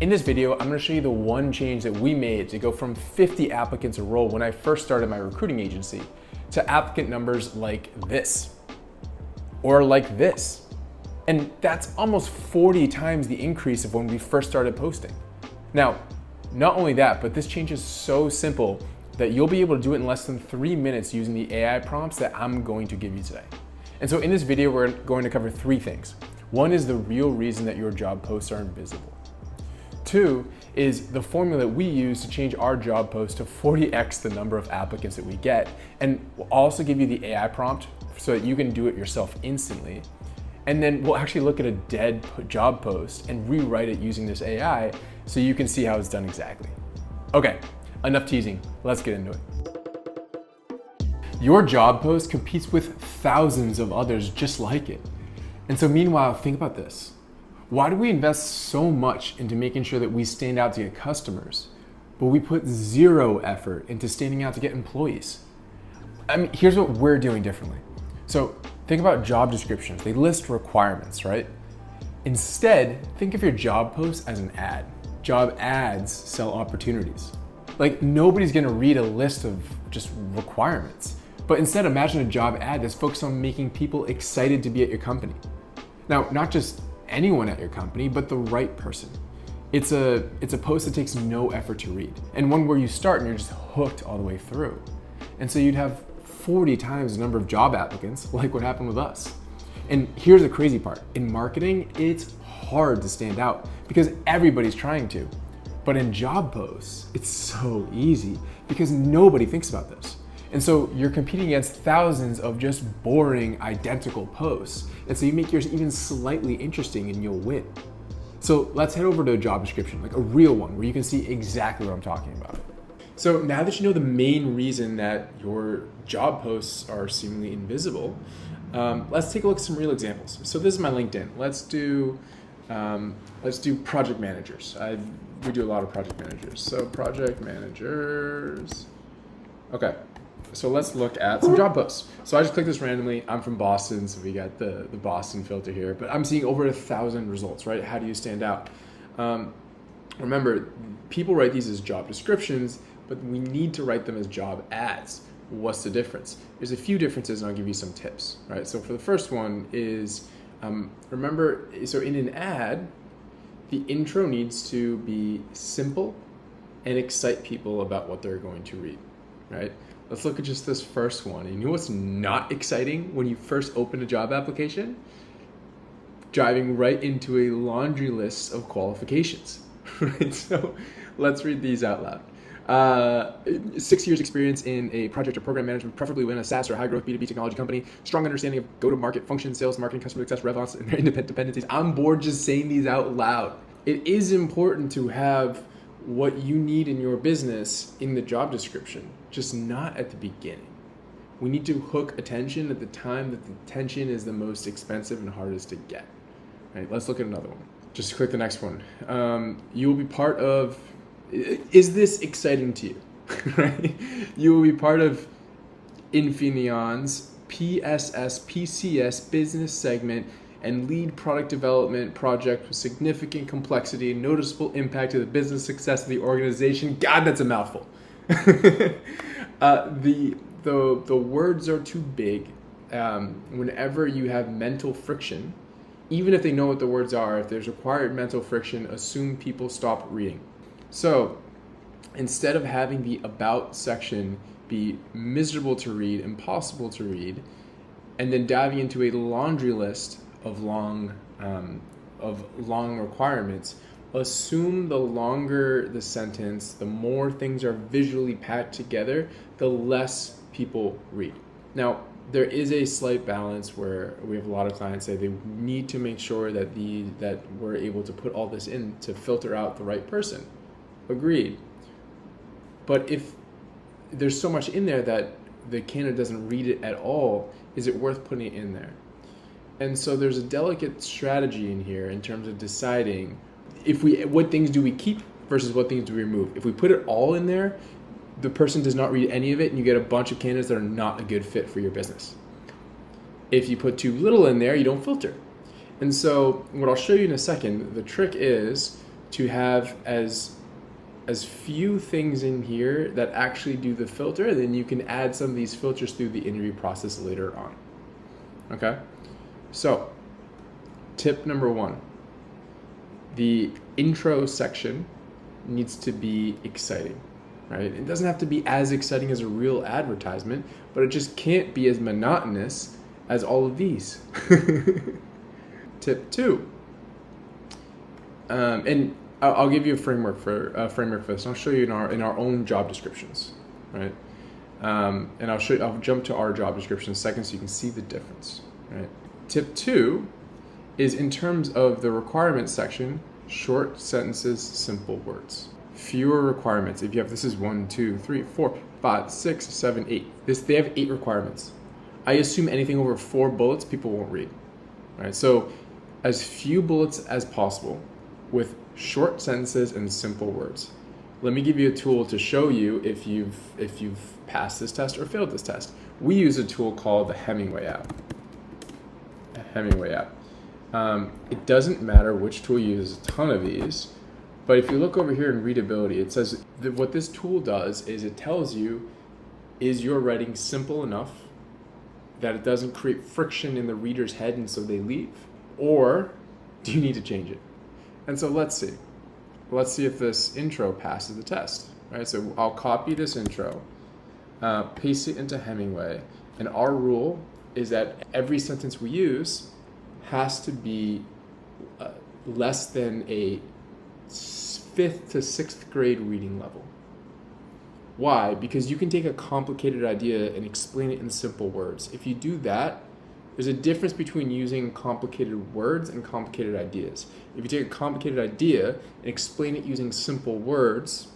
In this video, I'm gonna show you the one change that we made to go from 50 applicants a role when I first started my recruiting agency to applicant numbers like this, or like this. And that's almost 40 times the increase of when we first started posting. Now, not only that, but this change is so simple that you'll be able to do it in less than 3 minutes using the AI prompts that I'm going to give you today. And so in this video, we're going to cover 3 things. One is the real reason that your job posts are invisible. 2 is the formula that we use to change our job post to 40x the number of applicants that we get. And we'll also give you the AI prompt so that you can do it yourself instantly. And then we'll actually look at a dead job post and rewrite it using this AI so you can see how it's done exactly. Okay, enough teasing, let's get into it. Your job post competes with thousands of others just like it. And so meanwhile, think about this. Why do we invest so much into making sure that we stand out to get customers, but we put 0 effort into standing out to get employees? I mean, here's what we're doing differently. So think about job descriptions. They list requirements, right? Instead, think of your job post as an ad. Job ads sell opportunities. Like, nobody's gonna read a list of just requirements, but instead imagine a job ad that's focused on making people excited to be at your company. Now, not just anyone at your company, but the right person. It's a post that takes no effort to read, and one where you start and you're just hooked all the way through. And so you'd have 40 times the number of job applicants, like what happened with us. And here's the crazy part. In marketing, it's hard to stand out because everybody's trying to. But in job posts, it's so easy because nobody thinks about this. And so you're competing against thousands of just boring, identical posts. And so you make yours even slightly interesting and you'll win. So let's head over to a job description, like a real one, where you can see exactly what I'm talking about. So now that you know the main reason that your job posts are seemingly invisible, let's take a look at some real examples. So this is my LinkedIn. Let's do project managers. We do a lot of project managers. So project managers. Okay. So let's look at some job posts. So I just clicked this randomly. I'm from Boston, so we got the Boston filter here, but I'm seeing over 1,000 results, right? How do you stand out? Remember, people write these as job descriptions, but we need to write them as job ads. What's the difference? There's a few differences, and I'll give you some tips, right? So for the first one is, remember, so in an ad, the intro needs to be simple and excite people about what they're going to read, right? Let's look at just this first one. And you know what's not exciting when you first open a job application? Driving right into a laundry list of qualifications, right? So let's read these out loud. 6 years experience in a project or program management, preferably within a SaaS or high growth B2B technology company, strong understanding of go-to-market functions, sales, marketing, customer success, RevOps, and their independent dependencies. I'm bored just saying these out loud. It is important to have what you need in your business in the job description, just not at the beginning. We need to hook attention at the time that the attention is the most expensive and hardest to get. All right, let's look at another one. Just click the next one. You will be part of, is this exciting to you? Right? You will be part of Infineon's PCS business segment and lead product development project with significant complexity and noticeable impact to the business success of the organization. God, that's a mouthful. The words are too big. Whenever you have mental friction, even if they know what the words are, if there's required mental friction, assume people stop reading. So instead of having the about section be miserable to read, impossible to read, and then diving into a laundry list of long requirements, assume the longer the sentence, the more things are visually packed together, the less people read. Now, there is a slight balance where we have a lot of clients say they need to make sure that we're able to put all this in to filter out the right person. Agreed. But if there's so much in there that the candidate doesn't read it at all, is it worth putting it in there? And so there's a delicate strategy in here in terms of deciding what things do we keep versus what things do we remove. If we put it all in there, the person does not read any of it and you get a bunch of candidates that are not a good fit for your business. If you put too little in there, you don't filter. And so what I'll show you in a second, the trick is to have as few things in here that actually do the filter, then you can add some of these filters through the interview process later on. Okay? So, tip number 1. The intro section needs to be exciting, right? It doesn't have to be as exciting as a real advertisement, but it just can't be as monotonous as all of these. Tip 2. And I'll give you a framework for this. I'll show you in our own job descriptions, right? And I'll jump to our job description in a second so you can see the difference, right? Tip 2 is in terms of the requirements section, short sentences, simple words. Fewer requirements. If you have, this is 1, 2, 3, 4, 5, 6, 7, 8. They have 8 requirements. I assume anything over 4 bullets people won't read, right? So as few bullets as possible with short sentences and simple words. Let me give you a tool to show you if you've passed this test or failed this test. We use a tool called the Hemingway app. It doesn't matter which tool you use, a ton of these, but if you look over here in readability, it says that what this tool does is it tells you, is your writing simple enough that it doesn't create friction in the reader's head and so they leave, or do you need to change it? And so let's see if this intro passes the test, right? So I'll copy this intro, paste it into Hemingway, and our rule is that every sentence we use has to be less than a 5th to 6th grade reading level. Why? Because you can take a complicated idea and explain it in simple words. If you do that, there's a difference between using complicated words and complicated ideas. If you take a complicated idea and explain it using simple words,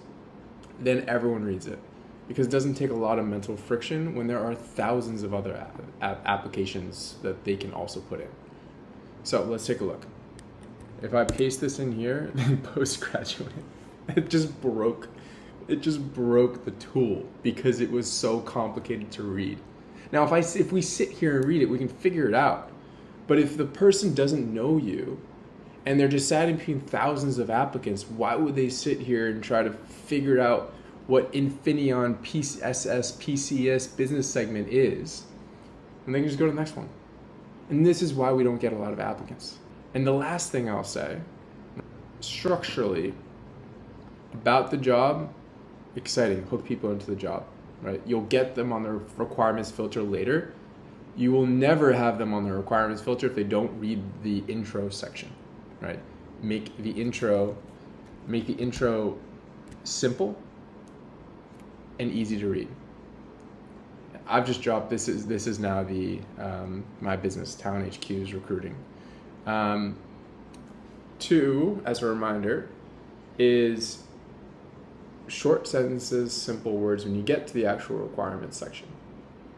then everyone reads it. Because it doesn't take a lot of mental friction when there are thousands of other applications that they can also put in. So let's take a look. If I paste this in here, then postgraduate, it just broke the tool because it was so complicated to read. Now, if we sit here and read it, we can figure it out. But if the person doesn't know you and they're deciding between thousands of applicants, why would they sit here and try to figure out what Infineon PSS PCS business segment is? And they can just go to the next one. And this is why we don't get a lot of applicants. And the last thing I'll say, structurally, about the job, exciting, hook people into the job, right? You'll get them on the requirements filter later. You will never have them on the requirements filter if they don't read the intro section, right? Make the intro simple and easy to read. I've just dropped, this is now the my business, Talent HQ's recruiting. 2, as a reminder, is short sentences, simple words when you get to the actual requirements section.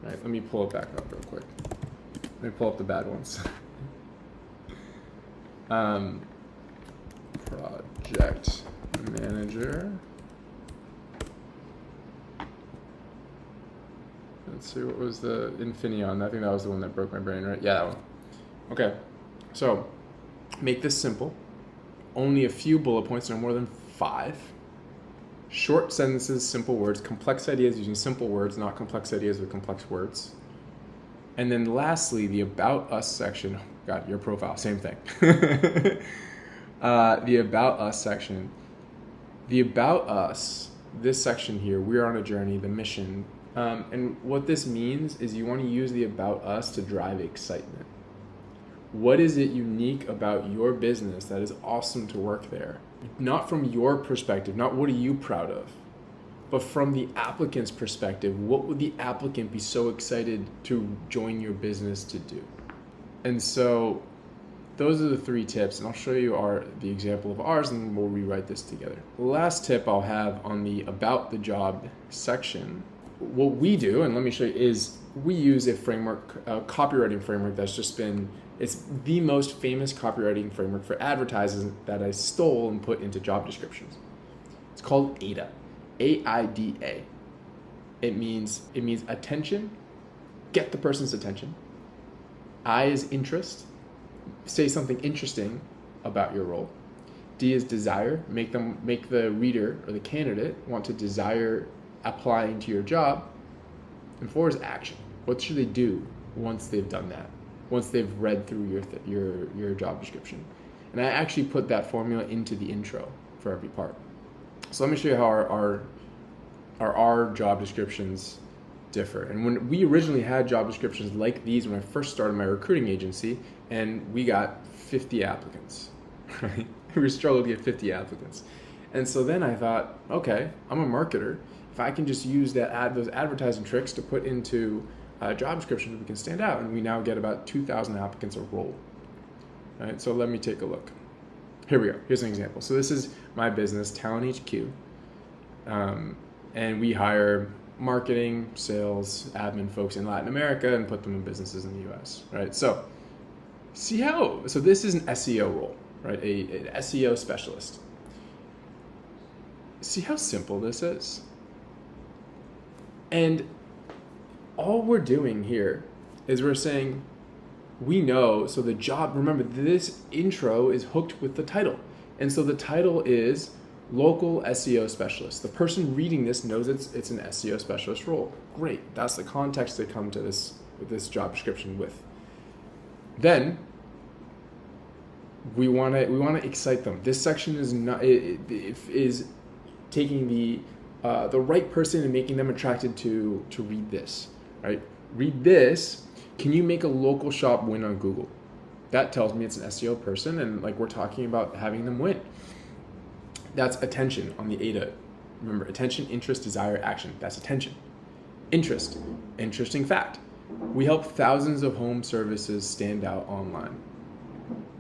Right? Let me pull it back up real quick. Let me pull up the bad ones. Project manager. Let's see, what was the Infineon? I think that was the one that broke my brain, right? Yeah, that one. Okay, so make this simple. Only a few bullet points, no more than 5. Short sentences, simple words, complex ideas using simple words, not complex ideas with complex words. And then lastly, the About Us section. Oh God, your profile, same thing. The About Us section. The About Us, this section here, we're on a journey, the mission. And what this means is you want to use the About Us to drive excitement. What is it unique about your business that is awesome to work there? Not from your perspective, not what are you proud of, but from the applicant's perspective, what would the applicant be so excited to join your business to do? And so those are the 3 tips, and I'll show you the example of ours, and we'll rewrite this together. The last tip I'll have on the About the Job section, what we do, and let me show you, is we use a framework, a copywriting framework that's just been, it's the most famous copywriting framework for advertisers that I stole and put into job descriptions. It's called AIDA, A-I-D-A. It means attention, get the person's attention. I is interest, say something interesting about your role. D is desire. Make the reader or the candidate want to desire applying to your job. And 4 is action. What should they do once they've done that? Once they've read through your job description. And I actually put that formula into the intro for every part. So let me show you how our job descriptions differ. And when we originally had job descriptions like these when I first started my recruiting agency, and we got 50 applicants, right? We struggled to get 50 applicants. And so then I thought, okay, I'm a marketer. If I can just use those advertising tricks to put into a job description, we can stand out. And we now get about 2,000 applicants a role. Right? So let me take a look. Here we go. Here's an example. So this is my business, Talent HQ. And we hire marketing, sales, admin folks in Latin America and put them in businesses in the US, right? So this is an SEO role, right? An SEO specialist. See how simple this is? And all we're doing here is we're saying, we know, so the job, remember this intro is hooked with the title. And so the title is local SEO specialist. The person reading this knows it's an SEO specialist role. Great, that's the context they come to this job description with. Then we want to excite them. This section is taking the right person and making them attracted to read this, right? Read this. Can you make a local shop win on Google? That tells me it's an SEO person, and like we're talking about having them win. That's attention on the ADA. Remember, attention, interest, desire, action. That's attention. Interest. Interesting fact. We help thousands of home services stand out online.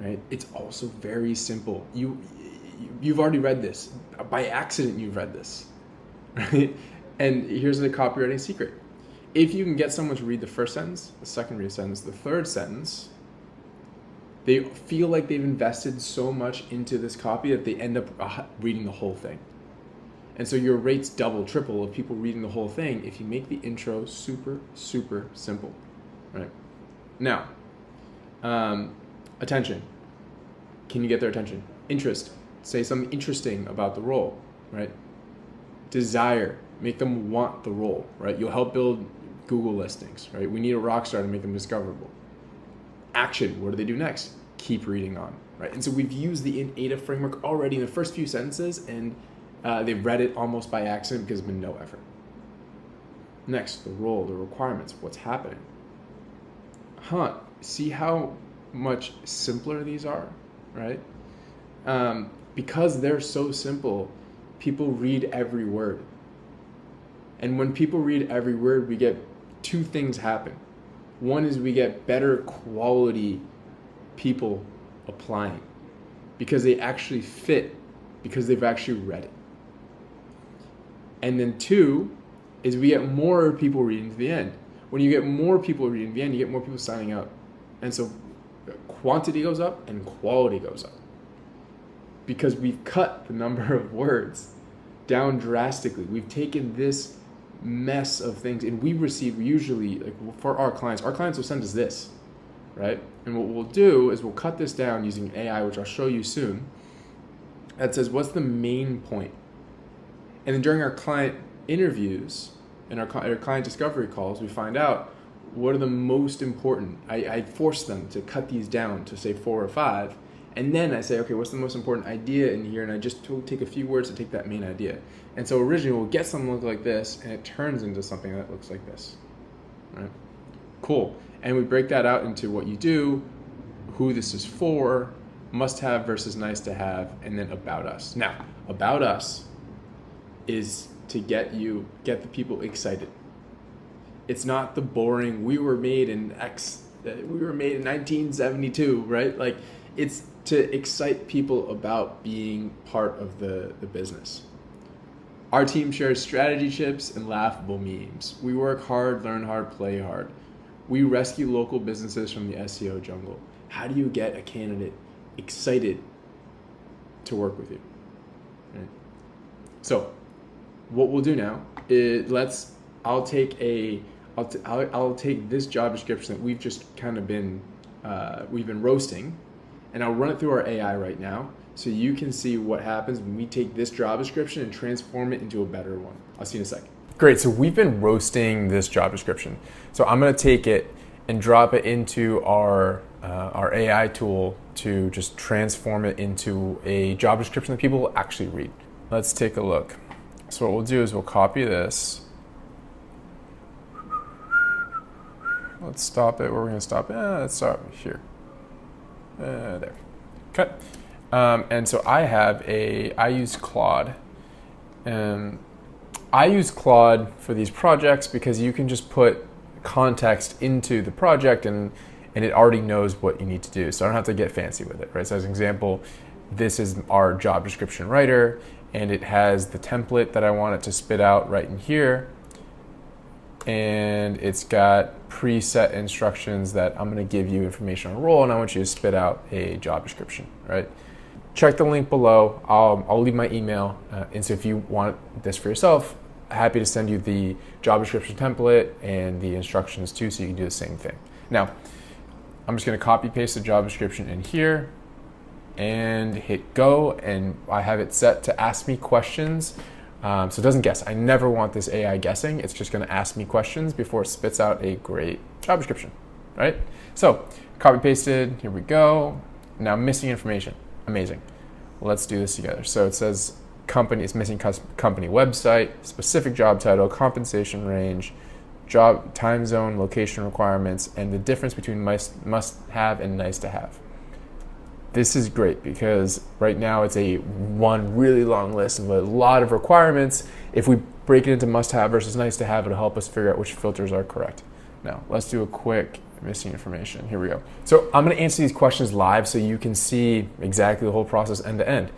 Right? It's also very simple. You've already read this. By accident, you've read this. Right? And here's the copywriting secret. If you can get someone to read the first sentence, the second sentence, the third sentence, they feel like they've invested so much into this copy that they end up reading the whole thing. And so your rates double, triple of people reading the whole thing if you make the intro super, super simple, right? Now, attention. Can you get their attention? Interest. Say something interesting about the role, right? Desire. Make them want the role, right? You'll help build Google listings, right? We need a rock star to make them discoverable. Action, what do they do next? Keep reading on, right? And so we've used the ADA framework already in the first few sentences, and they've read it almost by accident because there's been no effort. Next, the role, the requirements, what's happening. See how much simpler these are, right? Because they're so simple, people read every word. And when people read every word, we get two things happen. One is we get better quality people applying because they actually fit, because they've actually read it. And then two is we get more people reading to the end. When you get more people reading to the end, you get more people signing up. And so quantity goes up and quality goes up because we've cut the number of words down drastically. We've taken this mess of things, and we receive usually, like for our clients will send us this, right? And what we'll do is we'll cut this down using AI, which I'll show you soon, that says what's the main point. And then during our client interviews and our client discovery calls, we find out what are the most important. I force them to cut these down to say 4 or 5, and then I say, okay, what's the most important idea in here? And I just take a few words to take that main idea. And so originally we'll get something look like this, and it turns into something that looks like this. Right? Cool. And we break that out into what you do, who this is for, must have versus nice to have, and then about us. Now, about us is to get the people excited. It's not the boring, we were made in 1972, right? Like, it's to excite people about being part of the business. Our team shares strategy tips and laughable memes. We work hard, learn hard, play hard. We rescue local businesses from the SEO jungle. How do you get a candidate excited to work with you? Right? So what we'll do now is I'll take this job description that we've just kind of been we've been roasting, and I'll run it through our AI right now so you can see what happens when we take this job description and transform it into a better one. I'll see you in a second. Great, so we've been roasting this job description. So I'm gonna take it and drop it into our AI tool to just transform it into a job description that people will actually read. Let's take a look. So what we'll do is we'll copy this. Let's stop it. Where we're gonna stop it? Let's start here. There. Okay. And so I use Claude. I use Claude for these projects because you can just put context into the project and it already knows what you need to do. So I don't have to get fancy with it, right? So as an example, this is our job description writer, and it has the template that I want it to spit out right in here. And it's got preset instructions that I'm gonna give you information on a role, and I want you to spit out a job description, right? Check the link below. I'll leave my email. And so if you want this for yourself, happy to send you the job description template and the instructions too, so you can do the same thing. Now, I'm just gonna copy paste the job description in here and hit go, and I have it set to ask me questions. So it doesn't guess. I never want this AI guessing. It's just gonna ask me questions before it spits out a great job description, right? So copy pasted, here we go. Now missing information, amazing. Let's do this together. So it says company, it's missing company website, specific job title, compensation range, job time zone, location requirements, and the difference between must have and nice to have. This is great because right now it's one really long list of a lot of requirements. If we break it into must have versus nice to have, it'll help us figure out which filters are correct. Now, let's do a quick missing information. Here we go. So I'm gonna answer these questions live so you can see exactly the whole process end to end.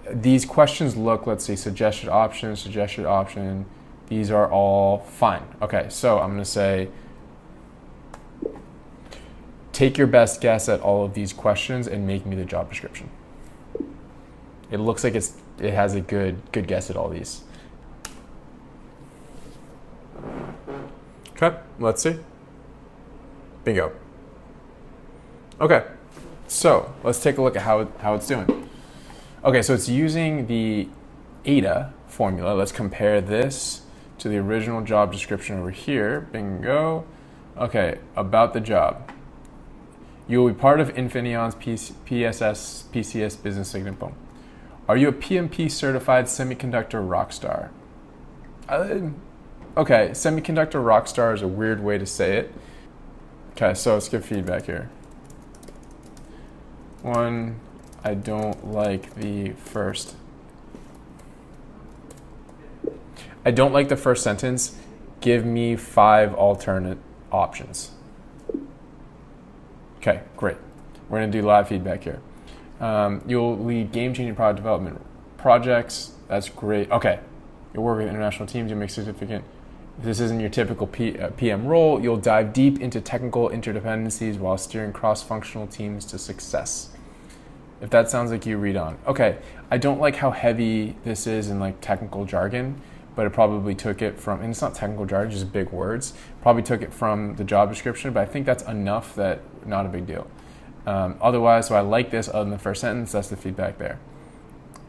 These questions look, let's see, suggested option. These are all fine. Okay, so I'm gonna say, take your best guess at all of these questions and make me the job description. It looks like it has a good guess at all these. Okay, let's see. Bingo. Okay, so let's take a look at how it's doing. Okay, so it's using the ADA formula. Let's compare this to the original job description over here. Bingo. Okay, about the job. You will be part of Infineon's PCS business segment. Boom. Are you a PMP certified semiconductor rockstar? Okay, semiconductor rockstar is a weird way to say it. Okay, so let's give feedback here. One, I don't like the first. I don't like the first sentence. Give me 5 alternate options. Okay, great. We're gonna do live feedback here. You'll lead game-changing product development projects. That's great. Okay, you'll work with international teams. You'll make significant. If this isn't your typical PM role, you'll dive deep into technical interdependencies while steering cross-functional teams to success. If that sounds like you, read on. Okay, I don't like how heavy this is in like technical jargon, but it probably took it from, and it's not technical jargon, just big words, probably took it from the job description, but I think that's enough that not a big deal. Otherwise, so I like this other than the first sentence, that's the feedback there.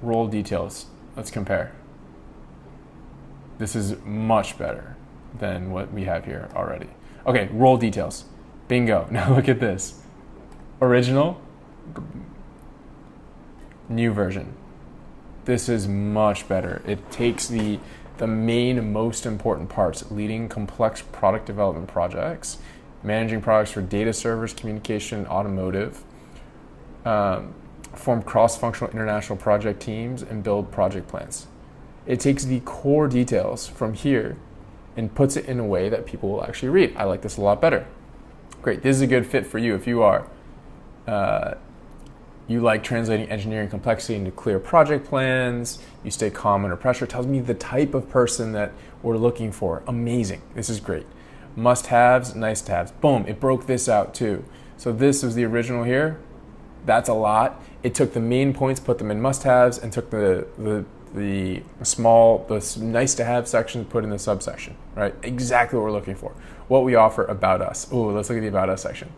Role details, let's compare. This is much better than what we have here already. Okay, role details, bingo. Now look at this. Original, new version. This is much better. It takes the main, most important parts: leading complex product development projects, managing products for data servers, communication, automotive, form cross-functional international project teams, and build project plans. It takes the core details from here and puts it in a way that people will actually read. I like this a lot better. Great, this is a good fit for you if you are you like translating engineering complexity into clear project plans, you stay calm under pressure. It tells me the type of person that we're looking for. Amazing, this is great. Must-haves, nice-to-haves. Boom, it broke this out too. So this was the original here. That's a lot. It took the main points, put them in must-haves, and took the nice-to-have section, put in the subsection, right? Exactly what we're looking for. What we offer about us. Ooh, let's look at the about us section.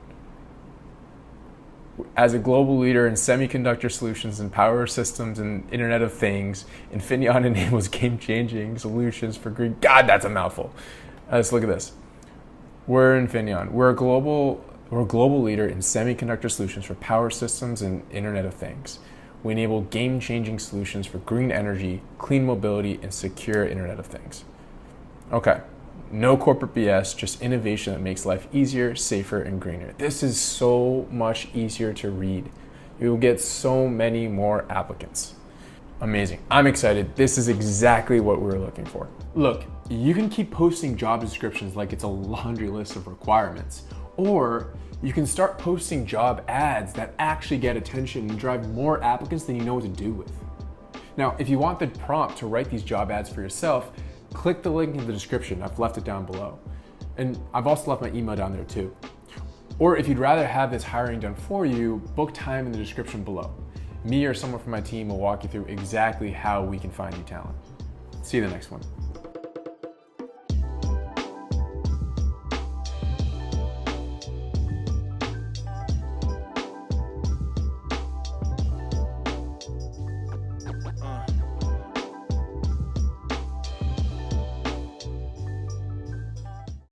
As a global leader in semiconductor solutions and power systems and Internet of Things, Infineon enables game-changing solutions for green. God, that's a mouthful. Let's look at this. We're Infineon. We're a global leader in semiconductor solutions for power systems and Internet of Things. We enable game-changing solutions for green energy, clean mobility, and secure Internet of Things. Okay. No corporate BS, just innovation that makes life easier, safer, and greener. This is so much easier to read. You will get so many more applicants. Amazing. I'm excited. This is exactly what we were looking for. Look, you can keep posting job descriptions like it's a laundry list of requirements, or you can start posting job ads that actually get attention and drive more applicants than you know what to do with. Now, if you want the prompt to write these job ads for yourself, click the link in the description. I've left it down below. And I've also left my email down there too. Or if you'd rather have this hiring done for you, book time in the description below. Me or someone from my team will walk you through exactly how we can find you talent. See you in the next one.